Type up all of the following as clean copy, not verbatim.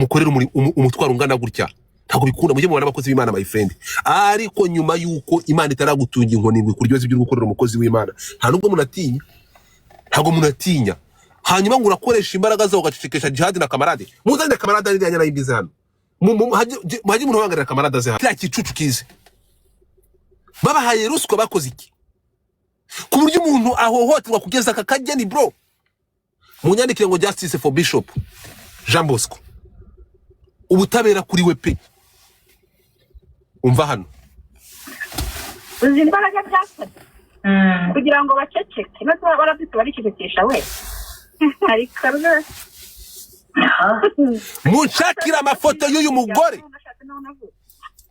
mukorera umutwaro ungana gutya ntago bikunda mujye mubana abakozi b'Imana my friend ariko nyuma yuko Imana itaragutunga inkoni ngo kuryoze ibyo gukorera umukozi w'Imana nta nubwo munatinya ntago munatinya hanyuma ngo urakoresha imbaraga zawe ugacecekesha jihad na kamarade muzanye kamarade ari yanyana y'imbize hano haje umuntu wangarira kamarade ze hano kicucu kize babahaye ruswa bakoze iki ku buryo umuntu ahohoterwa kugeza kakageni bro munyandikire ngo justice for Bishop Jean Bosco ubutabera kuri we pe umva hano uzi imbaraga byasabye kugira ngo baceceke no barafite baricecekesha we ariko mushakira amafoto y'uyu mugore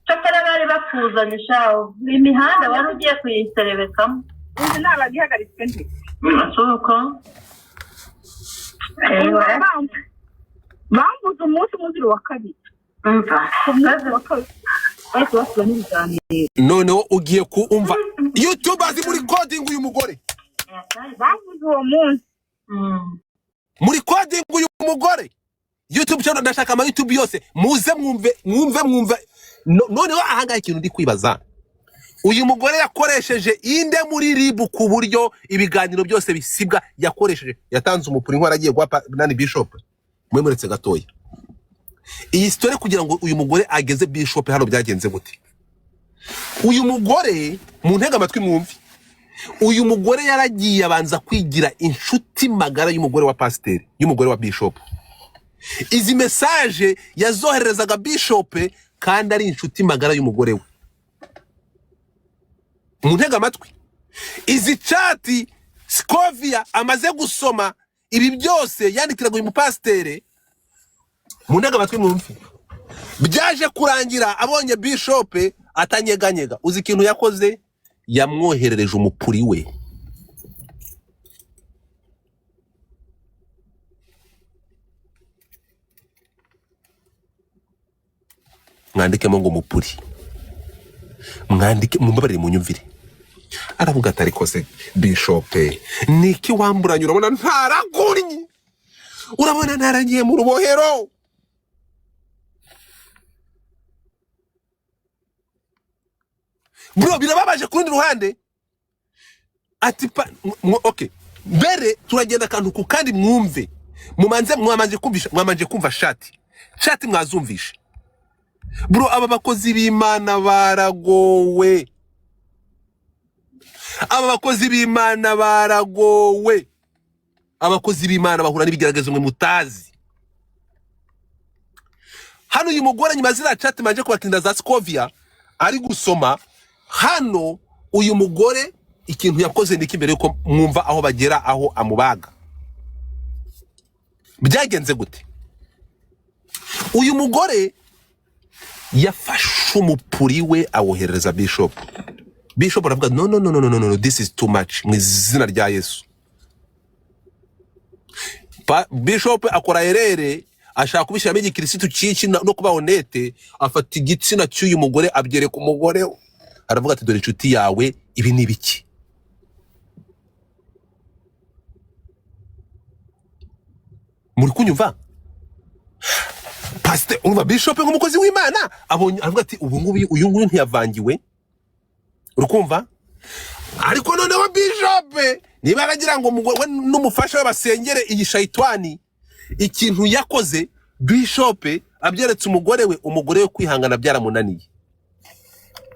Chakara bari bapfuzanye shawo imihanda wari ugiye kuyiserebekamo uzi nabagihagaritse ndi asuko bambuze umunsi muziri wa kabiri noneho ugiye kuumva YouTube azi muri coding uyu mugore bambuze uwo munsi muri coding uyu mugore YouTube channel ndashaka ama YouTube yose muze mwumve noneho ahangaye ikintu ndi kwibaza uyu mugore yakoresheje inde muri RIB ku buryo ibiganiro byose bisibwa yakoresheje yatanze umupuri nkora agiye guha nani Bishop mwemuretse gatoya iyi story kugira ngo uyu mugore ageze Bishop hano byagenze gute uyu mugore mu ntega amatwi mwumvi uyu mugore yaragiye abanza kwigira inshuti magara y'umugore wa pasteur y'umugore wa Bishop izi message yazoherezaga Bishop kandi ari inshuti magara y'umugore we mu ntega amatwi izi chat Scovia amaze gusoma ibi byose yandikiraga uyu mupastere mu ntega amatwi mwumvi byaje kurangira abonye Bishop atanyeganyega uzi ikintu yakoze yamwoherereje umupuri we mwandikemo ngo mupuri mwandike mumbabarire munyumvire aravuga atari kose Bishop niki wamburanye urabona ntaragurnye urabona naragiye mu rubohero bro birababaje kurundi ruhande ati okay bere turagenda kantu ku kandi mwumve mwamanje kumva shati mwazumvisha bro aba bakozi b'Imana baragowe abakozi b'Imana bahura n'ibigeragezo mwe mutazi hano uyu mugore nyuma zira chat manje kubatinda za Scovia ari gusoma hano uyu mugore ikintu yakoze ndiki mbere yuko mwumva aho bagera aho amubaga byagenze gute uyu mugore yafashe umupuri we awohereza Bishop aravuga no this is too much mwizina rya Yesu Bishop akora erere ashaka kubishiramo igikirisitu cyinshi no kuba honete afata igitsina cy'uyu mugore abyereka umugore aravuga ati dore inshuti yawe ibi ni biki muri kunyumva pastor umva Bishop nk'umukozi w'Imana abonye aravuga ati ubu ngubu uyu nguyu ntiyavangiwe urukumva ariko noneho Bishop niba aragira ngo umugore n'umufasha we basengere iyi shayitani ikintu yakoze Bishop abyeretse umugore we kwihangana byaramunaniye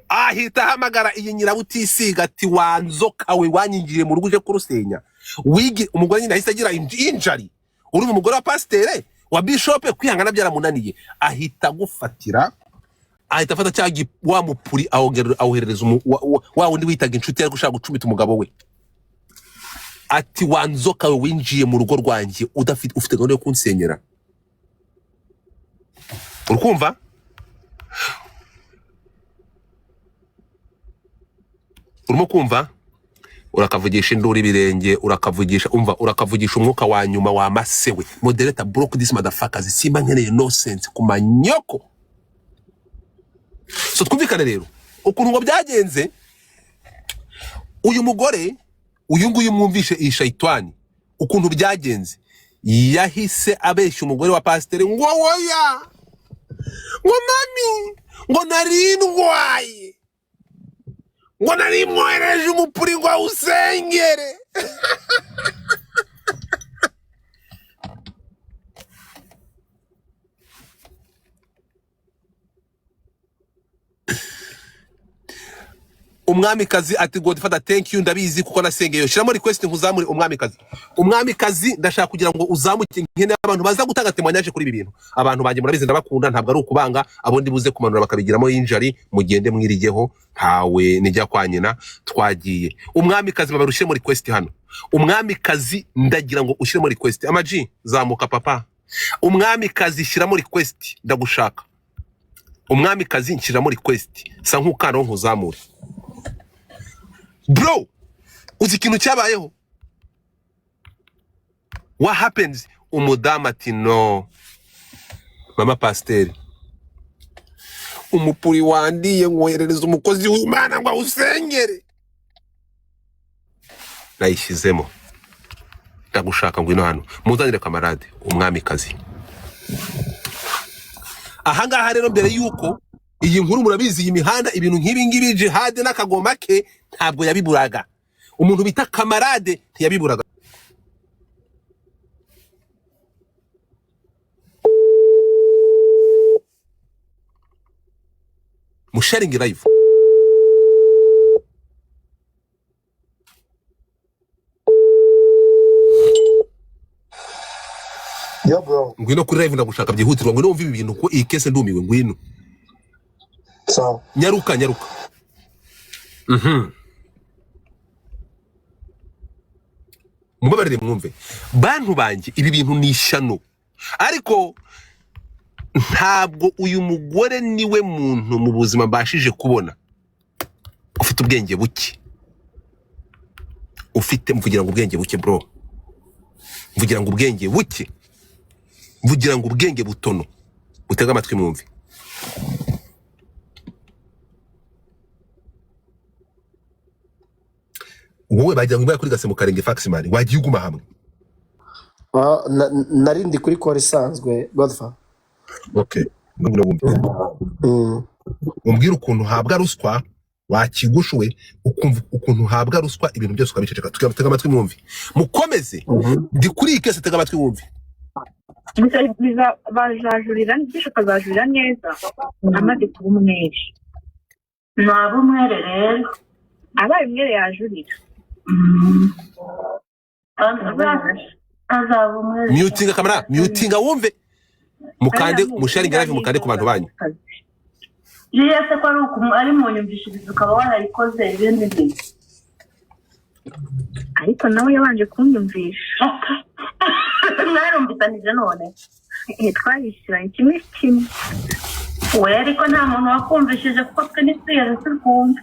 ahita hamagara iyi nyirabutisiga ati wanzoka we wanyingiye mu rugo uje kurusenya wigi umugore nyine ahise agira injari uri umugore wa pasteur wa Bishop kwihangana byaramunaniye ahita gufatira ahita afata cyagi wa mupuri awoherereza wa wundi witaga inshuti yari gushaka gucumita umugabo we ati wanzoka we winjiye mu rugo rwanjye ufite gahunda yo kunsenyera urukumva urimo kumva urakavugisha induru ibirenge urakavugisha urakavugisha umwuka wa nyuma wa masewe moderator broke this motherfuckers simba nkeneye no sense kumanyoko so twumvikane rero ukuntu ngo byagenze uyu mugore uyu nguyu mwumvishe iyi shayitani ukuntu byagenze yahise abeshya umugore wa pasiteri ngo oya ngo mami ngo nari ndwaye ngo nari mwohereje umupuri ngo awusengere. Umwamikazi ati Godfather thank you ndabizi kuko nasengeye. Shiramo request nkuzamure umwamikazi. Umwamikazi ndashaka kugira ngo uzamuke nkene abantu baza gutanga témoignage kuri ibi bintu. Abantu banje murabizi ndabakunda ntabwo ari ukubanga abondi buze kumanura bakabigiramo injari mugende mwirigeho ntawe nijya kwa nyina twagiye. Umwamikazi babarushiremo request hano. Umwamikazi ndagira ngo ushiremo request. Amaji zamuka papa. Umwamikazi shiramo request ndagushaka. Umwamikazi nshiramo request. Sa nkukano nkuzamure. Bro, uzi ikintu cyabayeho? What happens? Umudamu ati no. Mama pasiteri. Umupuri wandiye ngoherereza umukozi w'Imana ngo awusengere. Nayishizemo. Ndagushaka ngwino hano. Muzanire kamarade umwamikazi. Ahangaha rero mbere yuko iyi nkuru murabizi iyi mihanda ibintu nk'ibi ngibi jihad n'akagoma ke ntabwo yabiburaga. Umuntu bita kamarade ntiyabiburaga. Musharing live. Yo bro. Ngwino kuri live ndagushaka byihutirwa ngwino umva ibi bintu ko iyi case ndumiwe ngwino. So. Nyaruka. Mubabarire mwumve. Bantu banje ibi bintu ni ishano. Ariko ntabwo uyu mugore niwe muntu mu buzima mbashije kubona ufite ubwenge buke. Ufite mvugira ngo ubwenge buke bro. Mvugira ngo ubwenge buke. Mvugira ngo ubwenge butono. Utega amatwi mwumve. Wowe bajya ngo kuri Gasemo Karenge Faximani wagiye uguma hamwe. Narindi kuri kore isanzwe Godfather. Okay. Nubwo wumva. Umbwira ukuntu habwa ruswa wakigushwe ukumva ukuntu habwa ruswa ibintu byose ukabiceceka tukatega amatwi mwumve. Mukomeze. Ndi kuri ikese tega amatwi mwumve. Biza bajajurira n'ibyo kazajurira neza amaze kuba umwere. Nabo umwere rero. Abaye umwere yajurira. Azaba umwere. Mutinga kamera, mutinga wumve. Mukande musharinga live mukande ku bantu banyu. Yese ko ari mu nyumvishirizo ukaba warayikoze ibindi bintu. Ariko nawe yabanje kunyumvisha. Narumvisanije none. Twayishyiranye kimwe. We ariko nta muntu wakumvishije kuko twe ntitwigeze tukumva.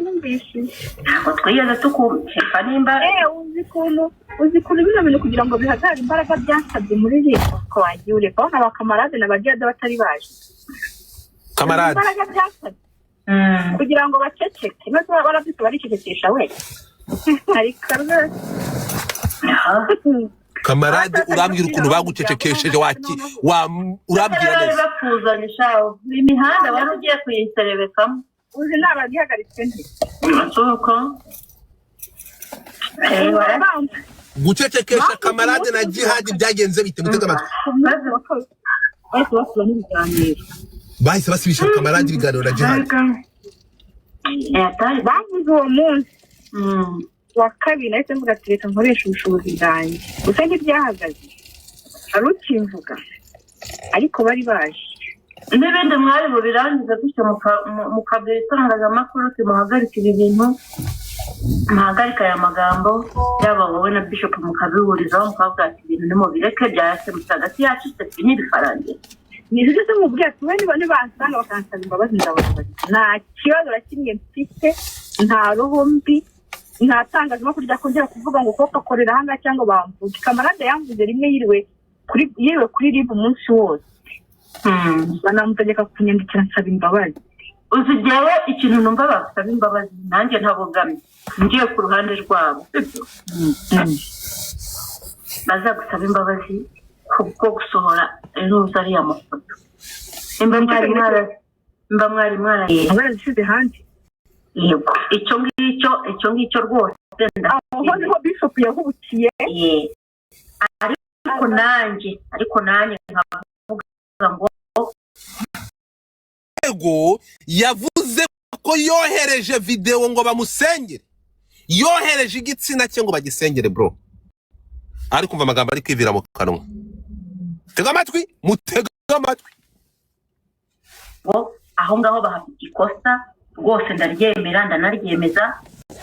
Numvishije. Ntabwo twigeze tukumva nimba. Uzi kuntu bino bintu kugira ngo bihagarare imbaraga byasabye muri leta ko wagiye ureka aho abakamarade n'abagiyada batari baje. Kamarade. Imbaraga byasabye. Kugira ngo baceceke maze barafite baricecekesha we. Ariko Kamarade urambwira ukuntu bagucecekesheje urambwira neza. Bakuzanye shaho imihanda wari ugiye kuyiserebekamo. Uzi n'abagihagaritse nti. Masoko. Gucecekesha kamarade na jihad byagenze bite mutega amatwi. Bahise basibisha kamarade ibiganiro na jihad. Bavuze uwo munsi wa kabiri nahise mvuga ati reka nkoresha ubushobozi bwanjye. Gusa ntibyahagaze. Hari ukimvuga. Ariko bari baje. N'ibindi mwari bubirangiza gutyo mukabwira itangazamakuru timuhagarika ibi bintu. Muhagarika aya magambo yaba wowe na Bishop mukabihurizaho mukavuga ati ibintu nimubireke byakemutse hagati yacu se n'ibifarangira. Nizigeze mubwira ati we niba bansanga bakansaba imbabazi ndababaza. Nta kibazo na kimwe mfite, nta roho mbi, nta tangazamakuru ryakongera kuvuga ngo koko akorera ahangaha cyangwa bamvuge. Kamarade yamvuze rimwe yiriwe kuri RIB umunsi wose. Banamutegeka kunyandikira nsaba imbabazi. Uzi jyewe ikintu numva basaba imbabazi nanjye ntabogamye ngiye ku ruhande rwabo. bazagusaba imbabazi kubwo gusohora inuza ari amafoto imba mwari abazisize hanze yego icyo ngicyo rwose aho niho Bishop yahubukiye ariko nanjye nkavuga ngo ego yavuze ko yohereje video ngo bamusengere, yohereje igitsina cye ngo bagisengere bro, ari kumva amagambo ari kwivira mu kanwa. Tega amatwi, mutega amatwi. Aho ngaho bahafite ikosa rwose, ndaryemera ndanaryemeza,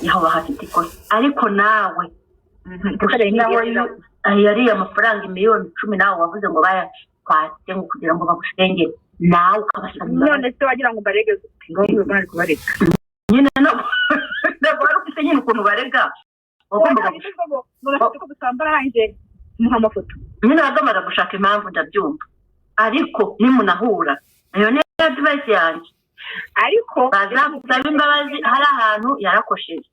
aho bahafite ikosa. Ariko nawe yari amafaranga miliyoni 10 nawe wavuze ngo bayakwatse ngo kugira ngo bagusengere, nawe ukabasaba. None se wagira ngo barege ngo bari kubareka nyine nabwo ufite nyine ukuntu barega bagomba ko gusambara hanze muha amafoto. Nyine bagomba gushaka impamvu, ndabyumva, ariko nimunahura ayo ni advice yanjye, ariko bazagusaba imbabazi. Hari ahantu yarakosheje,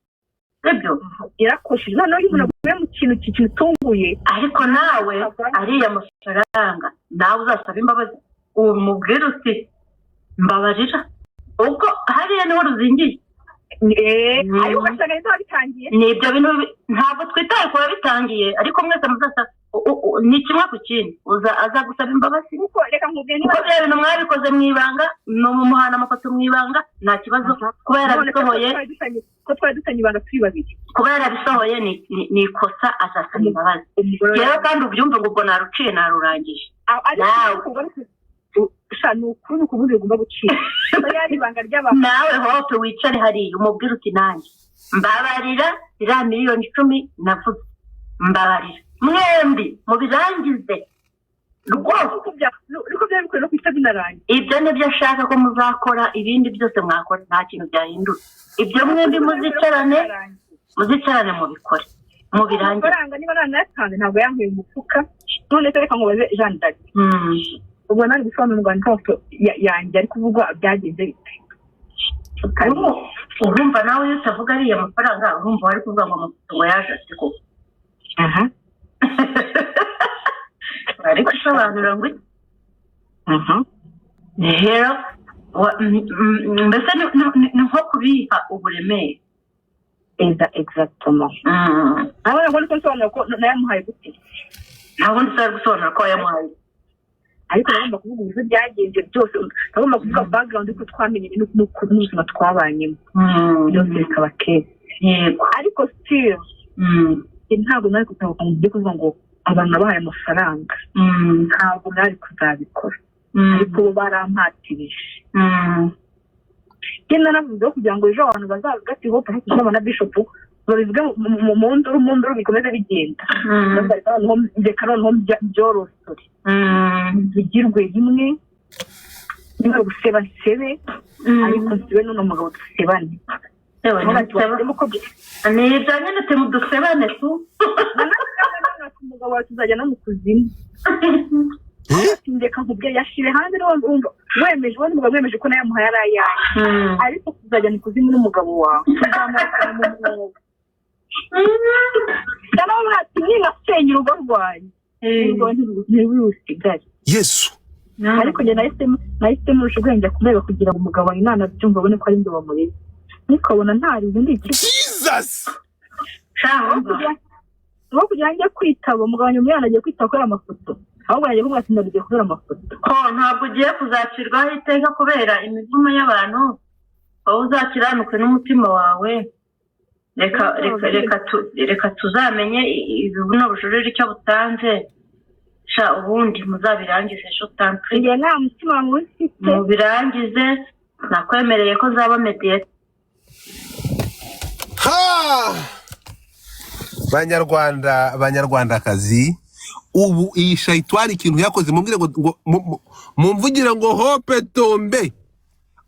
sibyo yarakosheje, noneho iyo unaguye mu kintu kitunguye, ariko nawe ariya mafaranga nawe uzasaba imbabazi, umubwira uti mbabarira, ubwo hariya niho ruzingiye. Ariko ugasanga neza wabitangiye, nibyo bintu ntabwo twitaye kuba bitangiye, ariko mwese muzasa ni kimwe ku kindi aza gusaba imbabazi. Kuko reka nkubwiye niba bya bintu mwabikoze mwibanga no mu muhana amafoto mwibanga, nta kibazo kuba yarabisohoye, ko twari dutanye ibanga turi babiri, kuba yarabisohoye ni ikosa, azasaba imbabazi. Rero kandi ubyumve ngo ubwo naruciye narurangije, n'ukuri ukubundi ugomba gucira yari ibanga ry'abantu. Nawe hope wicare hariya umubwira uti nanjye mbabarira iriya miliyoni 10 navuze, mbabarira mwembi mubirangize rwose. Niko byari bikwiye no kwita binarangiye. Ibyo nibyo ashaka ko muzakora, ibindi byose mwakora nta kintu byahindura. Ibyo mwembi muzicarane mubikore mubirangize. Amafaranga niba nanatanze ntabwo yankuye umufuka, none reka nkubaze Jean Dadi, ubwo nari gusobanura ngo ntafoto yanjye ari kuvugwa byagenze bite? Urumva nawe iyo utavuga ariya mafaranga, urumva wari kuvuga ngo amafoto ngo yaje siko. Ariko usobanura ngo rero mbese ni nko kubiha uburemere. Exactement. Abana ngo nsobanura ko nayamuhaye gute? Ntabwo ndashaka gusobanura ko yamuhaye, ariko nagomba kuvuga uburyo byagenze byose, nagomba kuvuga background uko twamenye n'ubuzima twabanyemo byose bikaba keza. Ariko still ntabwo nari kutavuga mu byo kuvuga ngo abantu bahaye amafaranga, ntabwo nari kuzabikora, ariko bo barampatirije. Kenda navuze kugira ngo ejo abantu bazavuga ati hope hakizaba na Bishop babivuga mu nduru bikomeze bigenda. Ndeka noneho byorosore bigirwe rimwe, niba guseba sebe, ariko sibe none umugabo dusebane. Nibyo nyine temudusebane tu umugabo wacu uzajya no mu kuzimu. Ndeka nkubwiye yashire hanze n'umva wemeje, wowe umugabo wemeje ko nayamuhaye ari ayaye, ariko kuzajya mu kuzimu n'umugabo wawe cyangwa ati niba senya urugo rwanyu ntiwirusigare Yesu. Ariko njye nahise murusha ubwenge kumureba kugira ngo umugabo wawe inana byumva abone ko ari nde wamureze, nikabona ntarize ndi iki Jesus. Uwo kugira ngo kwitaba umugabo wanjye umwana agiye kwitaba kubera amafoto, ahubwo yagiye kuvuga ati ndagiye kubera amafoto. Ntabwo ugiye kuzacirwaho iteka kubera imivumo y'abantu, wowe uzakiranuke n'umutima wawe. Reka tuzamenye ibibuno bujurira icyo butanze, ubundi muzabirangize ejo tampri. Njye nta mutima mufite, mubirangize, nakwemereye ko zaba mediate. Banyarwandakazi, ubu iyi shayitwari ikintu yakoze mubwire ngo mumvugire ngo hope tombe.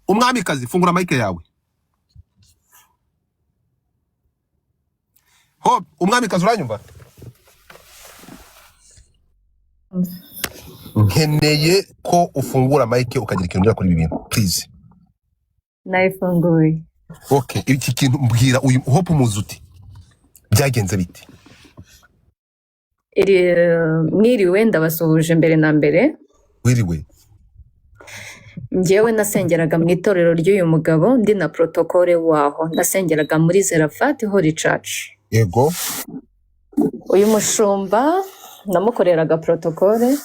Umwamikazi, fungura mike yawe. Hope, umwamikazi uranyumva? Nkeneye ko ufungura mike ukagira ikintu ujya kuri ibi bintu please. Nayifunguye. Okay, iki kintu mbwira uyu Hope umuzuti byagenze bite? mwiriwe ndabasuhuje mbere na mbere. wiriwe Njyewe nasengeraga mu itorero ry'uyu mugabo ndi na protokole waho, nasengeraga muri Zerafati Holy Church. yego Uyu mushumba namukoreraga protokole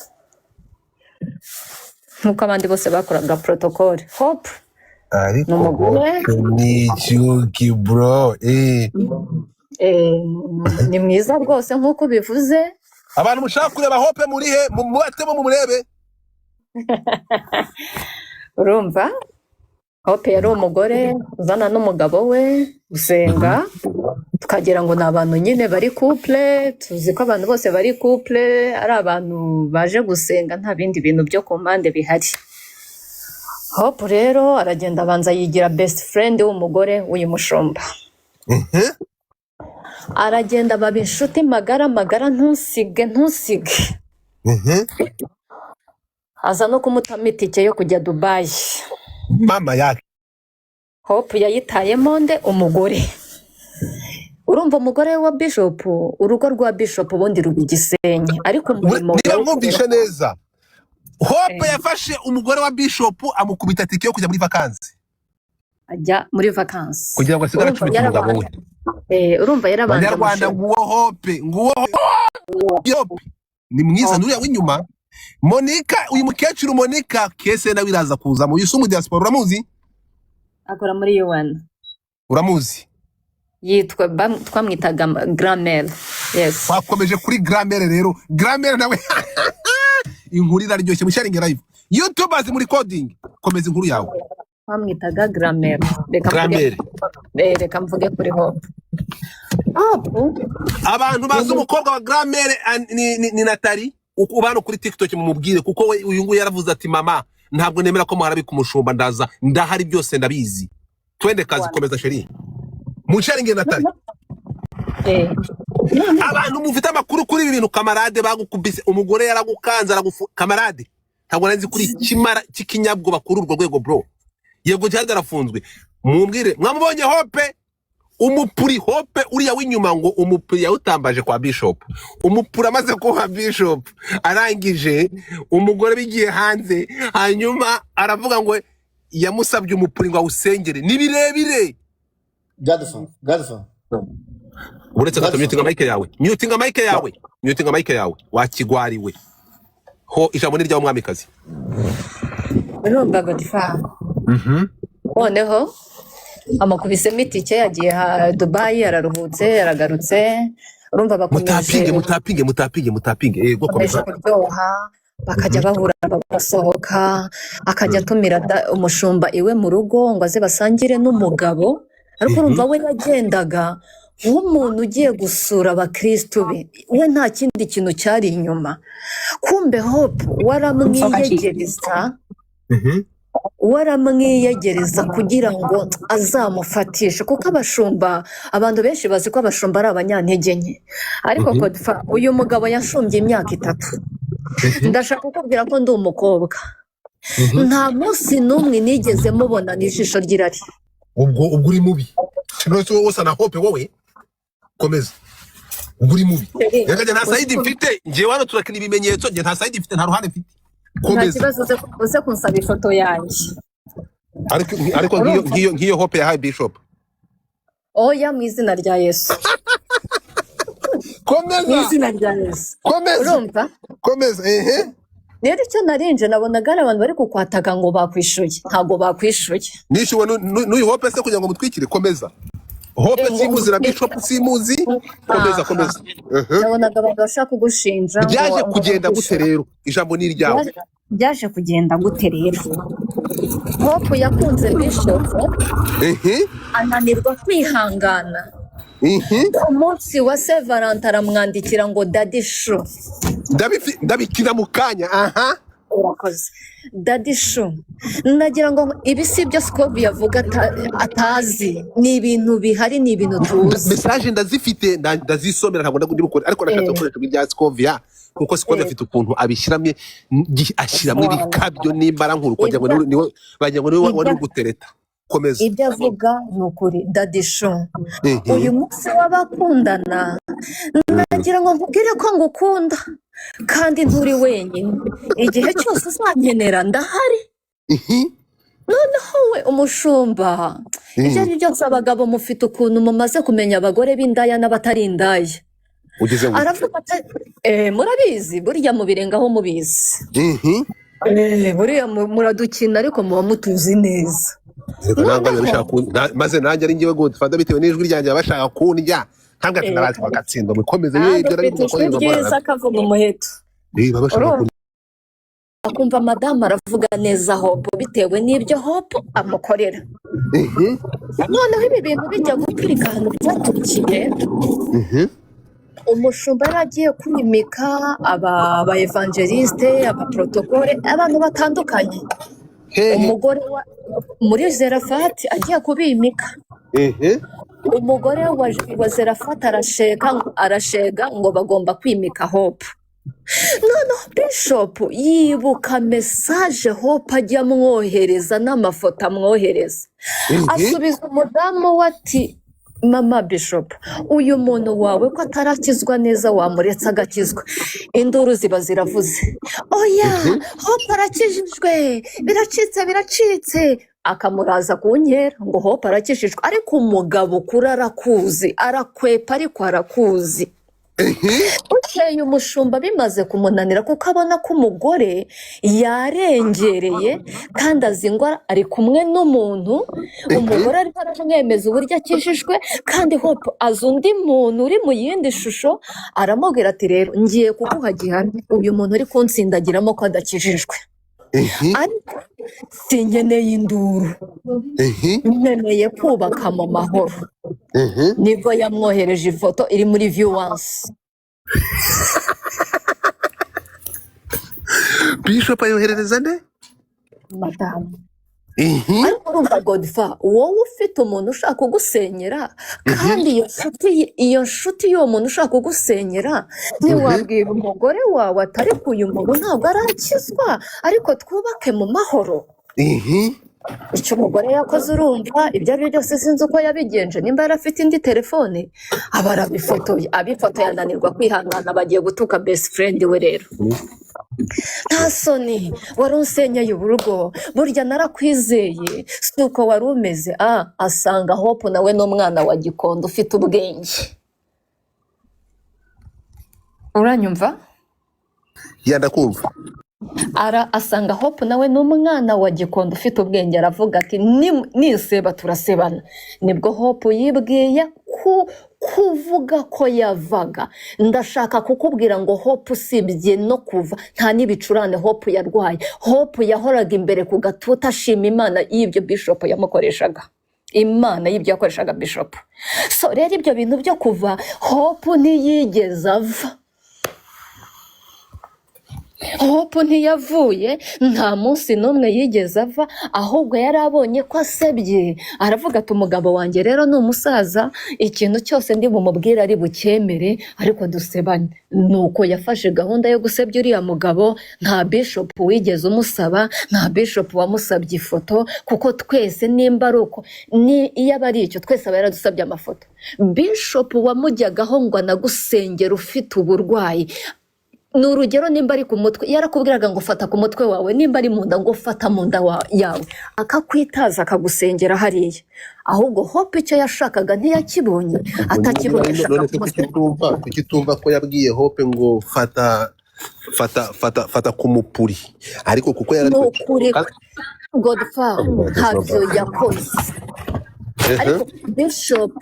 nk'uko abandi bose bakoraga protokole. Hope ariko n'umugore ni cyuki bro ni mwiza rwose nk'uko bivuze. abantu mushaka kureba Hope muri he mubatemo mumurebe Urumva Hope yari umugore uzana n'umugabo we gusenga, tukagira ngo ni abantu nyine bari couple. Tuzi ko abantu bose bari couple ari abantu baje gusenga, nta bindi bintu byo ku mpande bihari. Hope rero aragenda abanza yigira best friend w'umugore w'uyu mushumba, aragenda baba inshuti magara ntusige aza no kumutama itike yo kujya Dubai. mama yake Hope yayitayemo nde umugore. Urumva umugore wa Bishop, urugo rwa Bishop ubundi ruba Gisenyi, ariko umurimo niba mwumvishe neza Hope yafashe umugore wa Bishop amukubita tike yo kujya muri vacances ajya muri vacances kugira ngo asigare acumita umugabo we. Urumva yarabanje Abanyarwanda nguwo Hope Hope ni mwiza nuriya w'inyuma. Monica, uyu mukecuru Monica kese nawe iraza kuza mu yusumu diaspora, uramuzi? akora muri UN. Uramuzi? Yitwa twamwitaga Gramel. Yes. Twakomeje kuri Gramel rero. Gramel nawe inkuru iraryoshye mu sharing live. YouTubers muri coding. Komeza inkuru yawe. Twamwitaga Gramel. Reka mvuge kuri Hope. Abantu bazi umukobwa wa Gramel ni Natali. Ubano kuri TikTok mumubwire kuko uyu nguyu yaravuze ati mama ntabwo nemera ko muharabika umushumba ndaza ndahari byose ndabizi. Twende kazi, komeza sheri. Mu sharing Natali. Abantu mufite amakuru kuri ibi bintu kamarade bagukubise umugore yaragukanza kamarade ntabwo nanzi kuri kimara kikinyabwo bakuru urwo rwego bro. Yego cyari arafunzwe. Mumbwire mwamubonye Hope umupuri Hope uriya w'inyuma ngo umupuri yawutambaje kwa Bishop. Umupuri amaze kuba Bishop arangije umugore bigiye hanze hanyuma aravuga ngo yamusabye umupuri ngo awusengere ni birebire. Godfather Uretse gato mutinga mic yawe wakigwariwe ho ijambo ni rya umwamikazi. Urumva Godfather. Noneho amakubise itike yagiye Dubai, araruhutse aragarutse. Urumva bakomeje mutapinge yego komeza kuryoha, bakajya bahura bagasohoka, akajya atumira umushumba iwe mu rugo ngo aze basangire n'umugabo. Ariko urumva we yagendaga nk'umuntu ugiye gusura abakristo be, we nta kindi kintu cyari inyuma. Kumbe Hope waramwiyegereza kugira ngo azamufatishe, kuko abashumba, abantu benshi bazi ko abashumba ari abanyantege nke. Ariko uyu mugabo yashumbye imyaka 3. Ndashaka kukubwira ko ndi umukobwa, nta munsi n'umwe nigeze mubona n'ijisho ry'irari. ubwo uri mubi nose wose na Hope wowe komeza ubwo uri mubi. Yagaje nta side mfite nje wano turakina ibimenyetso nje nta side mfite nta ruhande mfite. Nta kibazo uze kunsaba ifoto yanjye. Ariko ngiyo Hope yahaye Bishop. Oya mu izina rya Yesu. Komeza. Mu izina rya Yesu. Komeza. Urumva? Komeza Rero icyo narinje nabonaga abantu bari kukwataga ngo bakwishuye. Ntabwo bakwishuye. Nishuwe n'uyu Hope se kugira ngo mutwikire. Komeza. Hope simuzi na Bishop simuzi. Komeza. Nabonaga abantu bashaka kugushinja. Byaje kugenda gute rero? Ijambo ni ryawe. Byaje kugenda gute rero? Hope yakunze Bishop. Ananirwa kwihangana. Umunsi wa Saint Valentin aramwandikira ngo Daddy Show. Ndabikina mu kanya. Urakoze. Daddy Show. Nagira ngo ibi si byo Scovia yavuga atazi. Ni ibintu bihari, ni ibintu tuzi. Message ndazifite ndazisomera ntabwo ndagukora ariko nashatse gukoresha ibya Scovia kuko Scovia afite ukuntu abishiramye ashiramwe ibikabyo n'imbara nkuru kugira ngo niwe bagira ngo niwe wari gutereta. komeza. ibyo avuga ni ukuri dadisho Mhm. uyu munsi w'abakundana nagira ngo nkubwire ko ngukunda kandi nturi wenyine igihe cyose uzankenera ndahari Mhm. noneho we umushumba ibyo ari byo byose abagabo mufite ukuntu mumaze kumenya abagore b'indaya n'abatari indaya Ugeze ngo. aravuga ati murabizi burya mubirengaho mubizi Mhm. buriya muradukina ariko muba mutuzi neza Reka nanga bishaka maze nanjye ari ngiye Godfather bitewe n'ijwi ryanjye bashaka kundya ntabwo ati nabazi bagatsinda mukomeze ntabwo ufite ijwi ryiza akavuga umuheto urumva akumva madamu aravuga neza hopo bitewe n'ibyo hopo amukorera noneho ibi bintu bijya guturika ahantu byaturukiye umushumba yari agiye kwimika aba evangeliste aba protokole abantu batandukanye umugore muri Zerafati agiye kubimika umugore wa Zerafati arashega ngo bagomba kwimika hope noneho Bishop yibuka mesaje hope ajya amwohereza n'amafoto amwohereza asubiza umudamu we ati mama Bishop uyu muntu wawe ko atarakizwa neza wamuretse agakizwa induru ziba ziravuze oya hope arakijijwe biracitse akamuraza kunkera ngo hope arakijijwe ariko umugabo kuri arakuzi arakwepa ariko arakuzi ukeye umushumba bimaze kumunanira kuko abona ko umugore yarengereye kandi azi ngo ari kumwe n'umuntu umugore ariko aramwemeza uburyo akijijwe kandi hope azi undi muntu uri mu yindi shusho aramubwira ati rero ngiye kuguha gihamya uyu muntu uri kunsindagiramo ko adakijijwe ariko sinkeneye induru nkeneye kubaka mu mahoro nibwo yamwohereje ifoto iri muri viewance Bishop ayoherereza nde madamu ariko urumva Godfa wowe ufite umuntu ushaka kugusenyera kandi iyo nshuti y'uwo muntu ushaka kugusenyera ntiwabwira umugore wawe atari ko uyu muntu ntabwo arakizwa ariko twubake mu mahoro icyo umugore yakoze urumva ibyo ari byo byose sinzi uko yabigenje nimba yari afite indi telefone aba arabifotoye abifotoye ananirwa kwihangana bagiye gutuka best friend we rero nta soni wari unsenyeye urugo burya narakwizeye si uko wari umeze asanga hope nawe n'umwana wa Gikondo ufite ubwenge uranyumva yandakumva asanga hope nawe n'umwana wa Gikondo ufite ubwenge aravuga ati niseba turasebana nibwo hope yibwiye kuvuga ko yavaga ndashaka kukubwira ngo hope usibye no kuva nta n'ibicurane hope yarwaye hope yahoraga imbere ku gatuta ashima Imana y'ibyo Bishop yamukoreshaga Imana y'ibyo yakoreshaga Bishop so rero ibyo bintu byo kuva hope ntiyigeze ava hope ntiyavuye nta munsi n'umwe yigeze ava ahubwo yari abonye ko asebye aravuga ati umugabo wanjye rero ni umusaza ikintu cyose ndi bumubwire ari bucyemere ariko dusebane nuko yafashe gahunda yo gusebya uriya mugabo nta Bishop wigeze umusaba nta Bishop wamusabye ifoto kuko twese nimba ari uko iyo aba ari icyo twese aba yaradusabye amafoto Bishop wamujyagaho ngo anagusengera ufite uburwayi ni urugero nimba ari ku mutwe yarakubwiraga ngo fata ku mutwe wawe nimba ari mu nda ngo fata mu nda yawe akakwitaza akagusengera hariya ahubwo hope icyo yashakaga ntiyakibonye atakibonye kukitumva ko yabwiye hope ngo fata ku mupuri ariko kuko yarari Godfa ntabyo yakoze ariko Bishop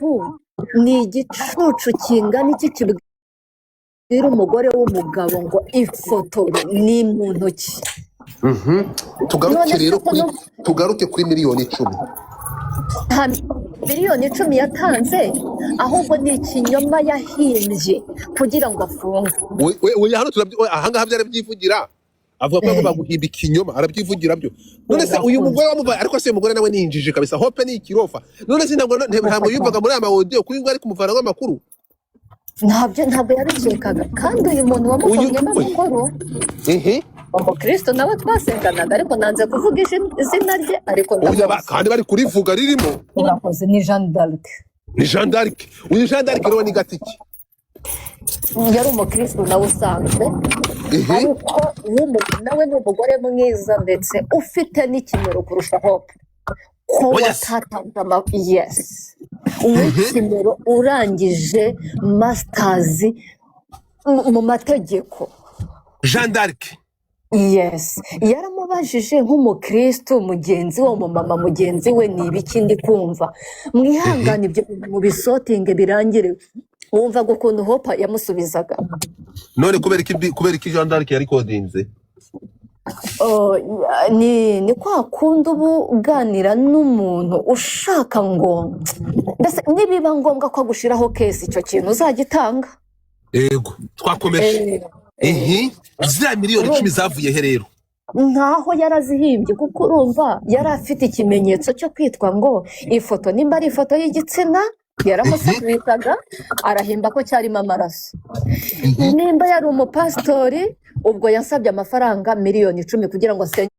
ni igicucu kingana iki kibwira umugore w'umugabo ngo ifotore ni mu ntoki tugaruke kuri miliyoni 10 nta miliyoni 10 yatanze ahubwo ni ikinyoma yahimbye kugira ngo afungwe ahangaha byarabyivugira avuga ko baguhimba ikinyoma arabyivugira byo none se uyu mugore wamubaye ariko se umugore nawe ninjije kabisa hope ni ikirofa none se ntabwo yumvaga muri aya audio kuri ngo ari kumuvana amakuru ntabwo yabikekaga kandi uyu muntu wamuvanyemo amakuru umukristo nawe twasenganaga ariko nanze kuvuga izina rye ariko Oya, ndamuzi. kandi bari kurivuga ririmo Urakoze ni Jeanne d'Arc. ni Jeanne d'Arc. Uyu Jeanne d'Arc rero ni gatiki. Yari umukristo nawe usanzwe Ehe. ariko nawe ni umugore mwiza ndetse ufite n'ikimero kurusha Hope. Ko Oh, yes. watatanze yes. Uw'ikimero urangije masters mu mategeko. Jeanne d'Arc. Yes, yaramubajije nk'umukristo mugenzi we, umumama mugenzi we, ni ibiki ndi kumva, mwihangane ibyo bintu mu bisotinge birangire. Wumvaga ukuntu Hope yamusubizaga. None kubera iki Jeanne d'Arc yari kodinze? Oh, ni kwa kundi uba uganira n'umuntu ushaka ngo mbese nibiba ngombwa ko agushiraho kesi icyo kintu uzagitanga. Yego, twakomeje. Ziriya miliyoni 10 zavuye he rero? Nkaho yarazihimbye kuko urumva yari afite ikimenyetso cyo kwitwa ngo ifoto nimba ari ifoto y'igitsina yaramusabitaga arahimba ko cyarimo amaraso. Nimba yari umupasitori ubwo yasabye amafaranga miliyoni 10 kugira ngo asenye